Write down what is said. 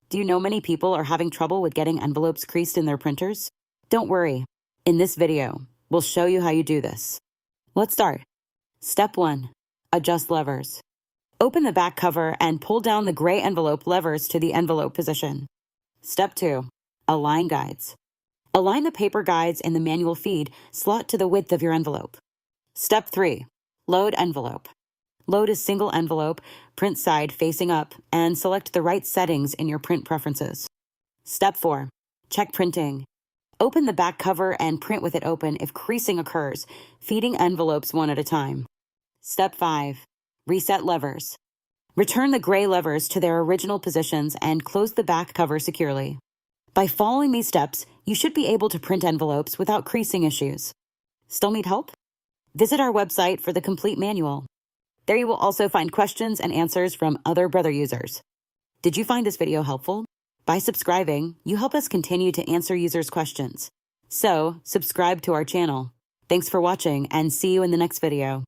Do you know many people are having trouble with getting envelopes creased in their printers? Don't worry. In this video, we'll show you how you do this. Let's start. Step 1. Adjust levers. Open the back cover and pull down the gray envelope levers to the envelope position. Step 2. Align guides. Align the paper guides in the manual feed slot to the width of your envelope. Step 3. Load envelope. Load a single envelope, print side facing up, and select the right settings in your print preferences. Step 4. Check printing. Open the back cover and print with it open if creasing occurs, feeding envelopes one at a time. Step 5. Reset levers. Return the gray levers to their original positions and close the back cover securely. By following these steps, you should be able to print envelopes without creasing issues. Still need help? Visit our website for the complete manual. There you will also find questions and answers from other Brother users. Did you find this video helpful? By subscribing, you help us continue to answer users' questions. So, subscribe to our channel. Thanks for watching and see you in the next video.